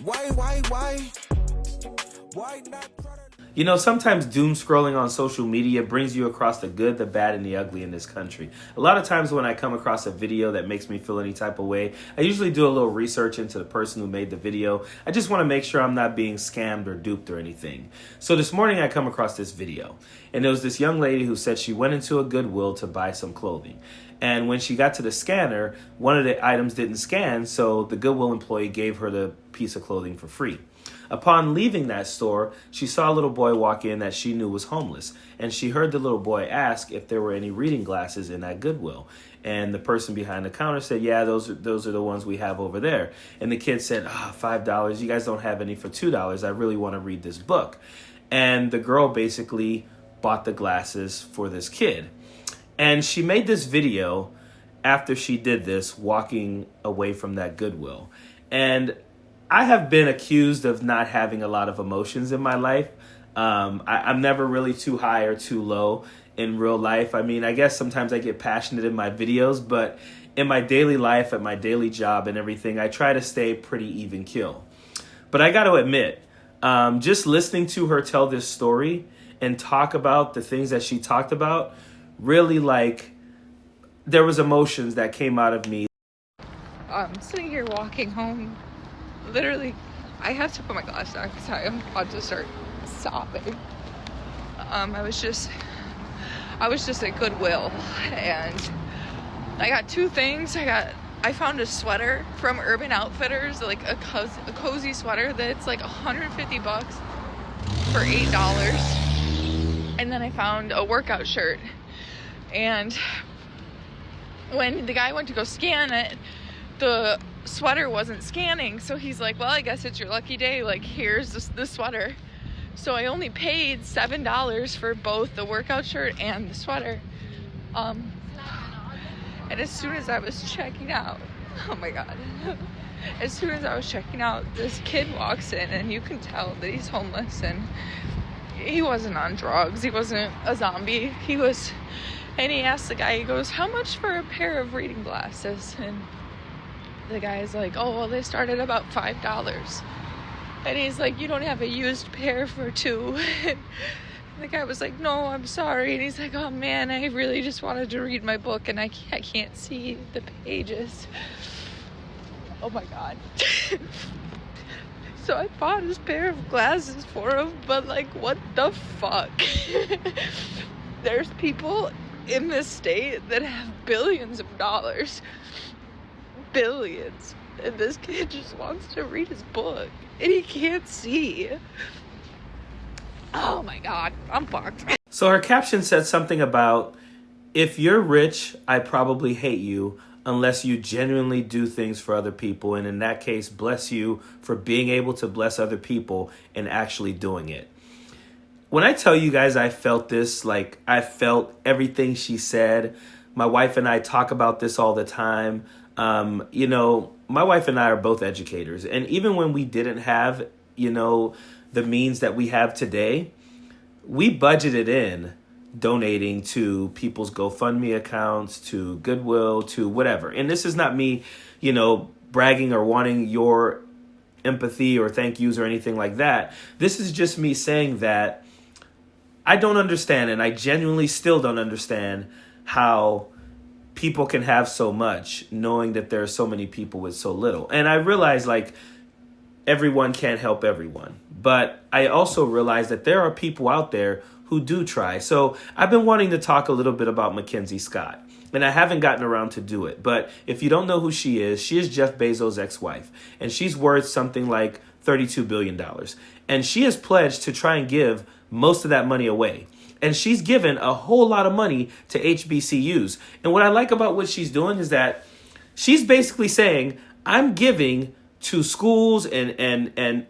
Why? Why not? You know, sometimes doom scrolling on social media brings you across the good, the bad, and the ugly in this country. A lot of times when I come across a video that makes me feel any type of way, I usually do a little research into the person who made the video. I just want to make sure I'm not being scammed or duped or anything. So this morning I come across this video, and there was this young lady who said she went into a Goodwill to buy some clothing. And when she got to the scanner, one of the items didn't scan, so the Goodwill employee gave her the piece of clothing for free. Upon leaving that store, she saw a little boy walk in that she knew was homeless, and she heard the little boy ask if there were any reading glasses in that Goodwill. And the person behind the counter said, yeah, those are the ones we have over there. And the kid said, $5, you guys don't have any for $2. I really want to read this book. And the girl basically bought the glasses for this kid. And she made this video after she did this, walking away from that Goodwill. And I have been accused of not having a lot of emotions in my life. I'm never really too high or too low in real life. I mean, I guess sometimes I get passionate in my videos, but in my daily life, at my daily job and everything, I try to stay pretty even keel. But I got to admit, just listening to her tell this story and talk about the things that she talked about, really there was emotions that came out of me. I'm sitting here walking home. Literally, I have to put my glasses on because I am about to start sobbing. I was just at Goodwill, and I got two things. I found a sweater from Urban Outfitters, like a cozy sweater that's like $150 for $8. And then I found a workout shirt. And when the guy went to go scan it, the sweater wasn't scanning, so he's like, well, I guess it's your lucky day, like, here's the sweater. So I only paid $7 for both the workout shirt and the sweater. And as soon as I was checking out, oh my god, as soon as I was checking out, this kid walks in, and you can tell that he's homeless, and he wasn't on drugs, he wasn't a zombie, and he asked the guy, he goes, how much for a pair of reading glasses? And the guy's like, oh, well, they start at about $5. And he's like, you don't have a used pair for $2? And the guy was like, no, I'm sorry. And he's like, oh man, I really just wanted to read my book, and I can't see the pages. Oh my god. So I bought his pair of glasses for him, but like, what the fuck? There's people in this state that have billions of dollars. Billions. And this kid just wants to read his book, and he can't see. Oh my god, I'm fucked. So her caption said something about, if you're rich, I probably hate you unless you genuinely do things for other people. And in that case, bless you for being able to bless other people and actually doing it. When I tell you guys I felt this, like I felt everything she said. My wife and I talk about this all the time. You know, my wife and I are both educators. And even when we didn't have, the means that we have today, we budgeted in donating to people's GoFundMe accounts, to Goodwill, to whatever. And this is not me, bragging or wanting your empathy or thank yous or anything like that. This is just me saying that I don't understand, and I genuinely still don't understand how people can have so much knowing that there are so many people with so little. And I realize everyone can't help everyone. But I also realize that there are people out there who do try. So I've been wanting to talk a little bit about Mackenzie Scott, and I haven't gotten around to do it. But if you don't know who she is Jeff Bezos' ex-wife, and she's worth something like $32 billion. And she has pledged to try and give most of that money away. And she's given a whole lot of money to HBCUs. And what I like about what she's doing is that she's basically saying, I'm giving to schools and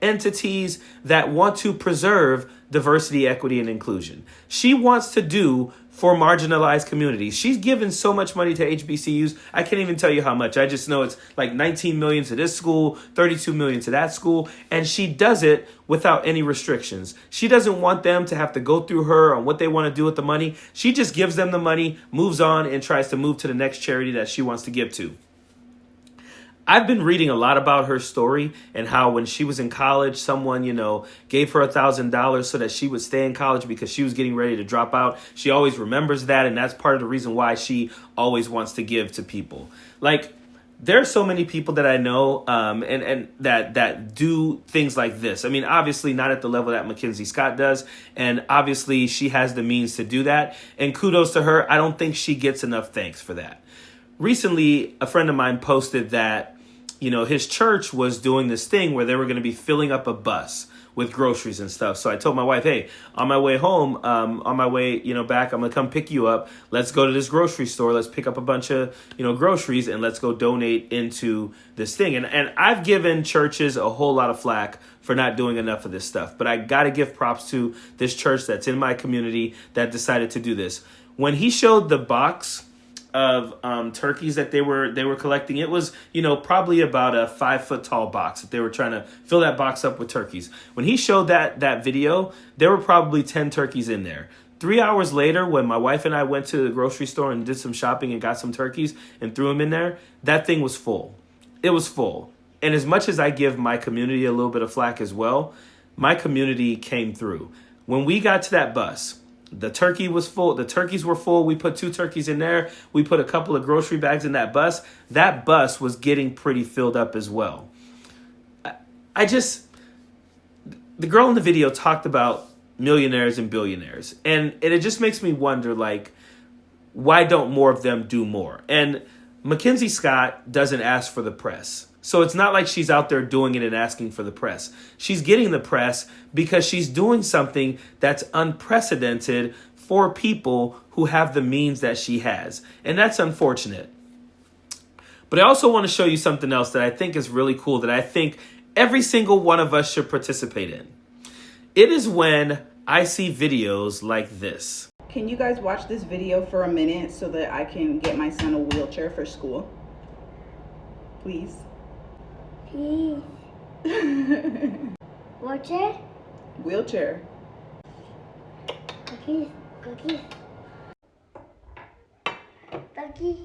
entities that want to preserve diversity, equity, and inclusion. She wants to do for marginalized communities. She's given so much money to HBCUs. I can't even tell you how much. I just know it's like 19 million to this school, 32 million to that school. And she does it without any restrictions. She doesn't want them to have to go through her on what they want to do with the money. She just gives them the money, moves on, and tries to move to the next charity that she wants to give to. I've been reading a lot about her story and how when she was in college, someone, gave her $1,000 so that she would stay in college because she was getting ready to drop out. She always remembers that, and that's part of the reason why she always wants to give to people. Like, there are so many people that I know and that do things like this. I mean, obviously not at the level that Mackenzie Scott does. And obviously she has the means to do that. And kudos to her. I don't think she gets enough thanks for that. Recently, a friend of mine posted that, his church was doing this thing where they were going to be filling up a bus with groceries and stuff. So I told my wife, hey, on my way home, on my way, back, I'm going to come pick you up. Let's go to this grocery store. Let's pick up a bunch of, groceries and let's go donate into this thing. And I've given churches a whole lot of flack for not doing enough of this stuff. But I got to give props to this church that's in my community that decided to do this. When he showed the box of turkeys that they were collecting, it was probably about a 5-foot tall box that they were trying to fill that box up with turkeys. When he showed that video, there were probably 10 turkeys in there. 3 hours later, when my wife and I went to the grocery store and did some shopping and got some turkeys and threw them in there, that thing was full. It was full. And as much as I give my community a little bit of flack as well, my community came through. When we got to that bus, the turkey was full. The turkeys were full. We put 2 turkeys in there. We put a couple of grocery bags in that bus. That bus was getting pretty filled up as well. The girl in the video talked about millionaires and billionaires. And it just makes me wonder, like, why don't more of them do more? And Mackenzie Scott doesn't ask for the press. So it's not like she's out there doing it and asking for the press. She's getting the press because she's doing something that's unprecedented for people who have the means that she has. And that's unfortunate. But I also want to show you something else that I think is really cool, that I think every single one of us should participate in. It is when I see videos like this. Can you guys watch this video for a minute so that I can get my son a wheelchair for school? Please. Please. Wheelchair? Wheelchair. Cookies. Cookies. Cookie.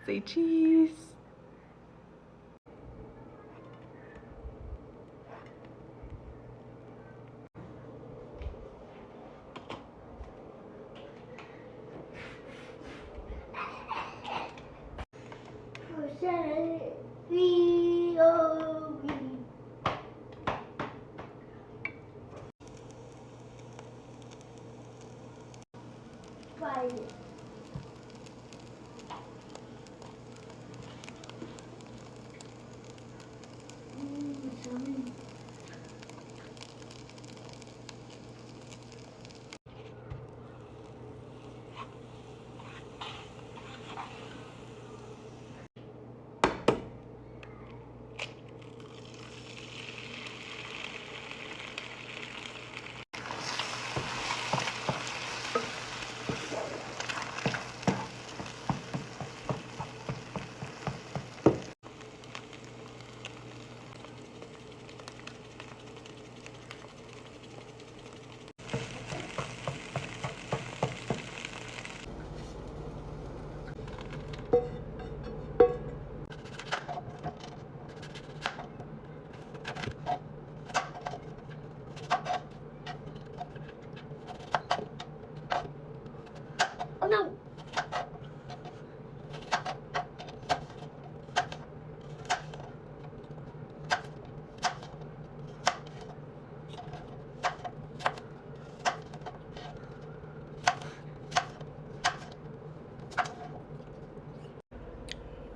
Say cheese. Oh no.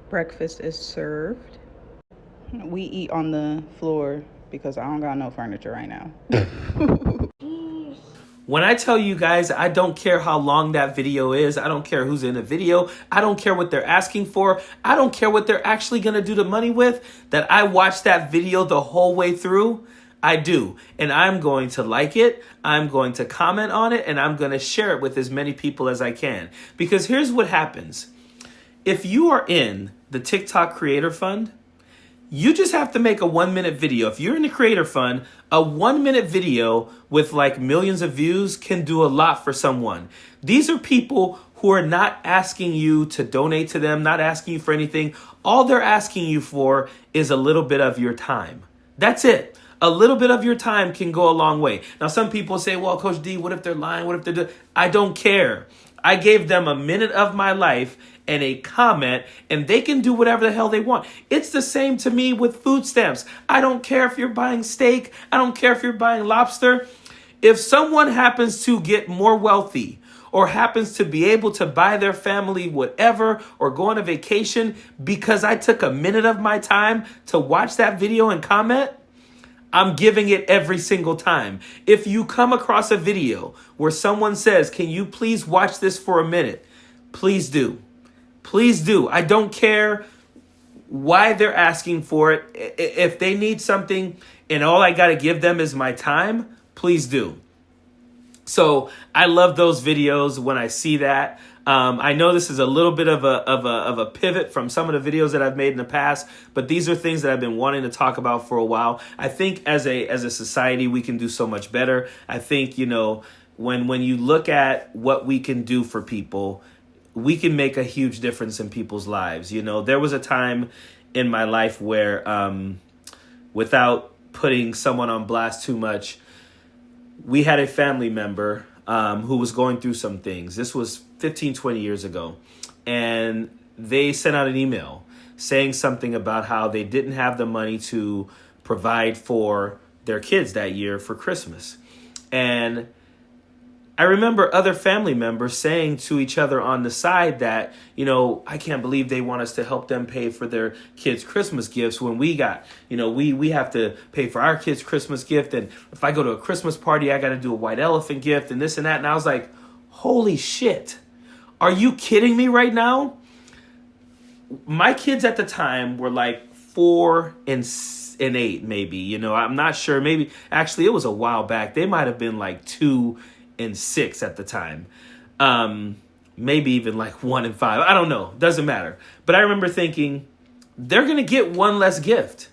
Breakfast is served. We eat on the floor because I don't got no furniture right now. When I tell you guys, I don't care how long that video is. I don't care who's in the video. I don't care what they're asking for. I don't care what they're actually going to do the money with. That I watched that video the whole way through. I do. And I'm going to like it. I'm going to comment on it. And I'm going to share it with as many people as I can. Because here's what happens. If you are in the TikTok Creator Fund, you just have to make a 1-minute video. If you're in the Creator Fund, a 1-minute video with like millions of views can do a lot for someone. These are people who are not asking you to donate to them, not asking you for anything. All they're asking you for is a little bit of your time. That's it. A little bit of your time can go a long way. Now, some people say, well, Coach D, what if they're lying? What if they're doing? I don't care. I gave them a minute of my life and a comment, and they can do whatever the hell they want. It's the same to me with food stamps. I don't care if you're buying steak. I don't care if you're buying lobster. If someone happens to get more wealthy or happens to be able to buy their family whatever or go on a vacation because I took a minute of my time to watch that video and comment, I'm giving it every single time. If you come across a video where someone says, can you please watch this for a minute? Please do. Please do. I don't care why they're asking for it. If they need something and all I got to give them is my time, please do. So I love those videos when I see that. I know this is a little bit of a pivot from some of the videos that I've made in the past, but these are things that I've been wanting to talk about for a while. I think as a society, we can do so much better. I think, when you look at what we can do for people, we can make a huge difference in people's lives. There was a time in my life where, without putting someone on blast too much, we had a family member who was going through some things. This was 15, 20 years ago. And they sent out an email saying something about how they didn't have the money to provide for their kids that year for Christmas. And I remember other family members saying to each other on the side that, I can't believe they want us to help them pay for their kids' Christmas gifts when we got, we have to pay for our kids' Christmas gift. And if I go to a Christmas party, I got to do a white elephant gift and this and that. And I was like, holy shit. Are you kidding me right now? My kids at the time were like 4 and 8, maybe, I'm not sure. Maybe actually it was a while back. They might have been like 2 and 6 at the time. Maybe even like 1 and 5. I don't know. Doesn't matter. But I remember thinking, they're going to get one less gift.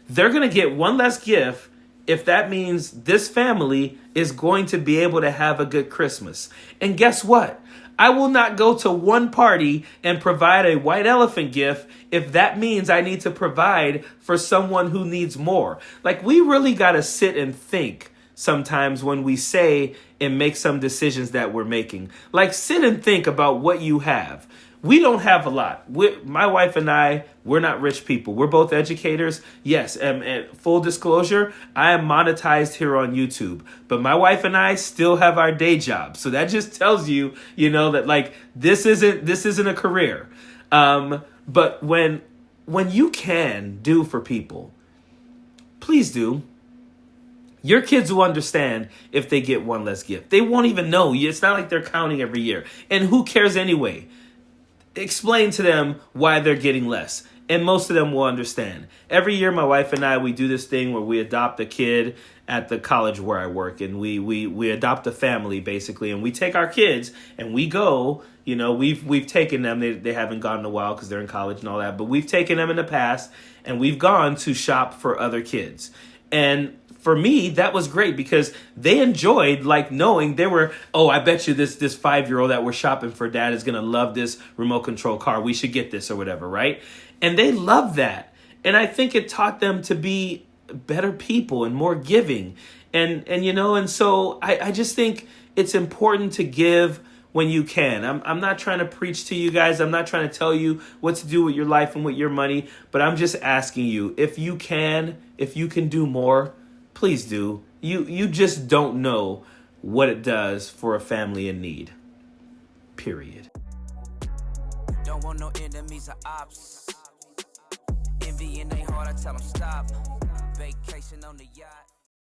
They're going to get one less gift if that means this family is going to be able to have a good Christmas. And guess what? I will not go to one party and provide a white elephant gift if that means I need to provide for someone who needs more. Like, we really got to sit and think sometimes when we say and make some decisions that we're making. Like, sit and think about what you have. We don't have a lot. My wife and I, we're not rich people. We're both educators. Yes, and full disclosure, I am monetized here on YouTube. But my wife and I still have our day jobs. So that just tells you, that like this isn't a career. But when you can do for people, please do. Your kids will understand if they get one less gift. They won't even know. It's not like they're counting every year. And who cares anyway? Explain to them why they're getting less. And most of them will understand. Every year, my wife and I, we do this thing where we adopt a kid at the college where I work. And we adopt a family, basically. And we take our kids and we go, we've taken them. They haven't gone in a while because they're in college and all that. But we've taken them in the past and we've gone to shop for other kids. And for me, that was great because they enjoyed like knowing they were, I bet you this 5-year-old that we're shopping for, dad, is going to love this remote control car. We should get this or whatever, right? And they loved that. And I think it taught them to be better people and more giving. And so I just think it's important to give when you can. I'm not trying to preach to you guys. I'm not trying to tell you what to do with your life and with your money, but I'm just asking you, if you can do more, please do. You just don't know what it does for a family in need. Period. Don't want no enemies or ops. Envy in their heart, I tell them stop. Vacation on the yacht.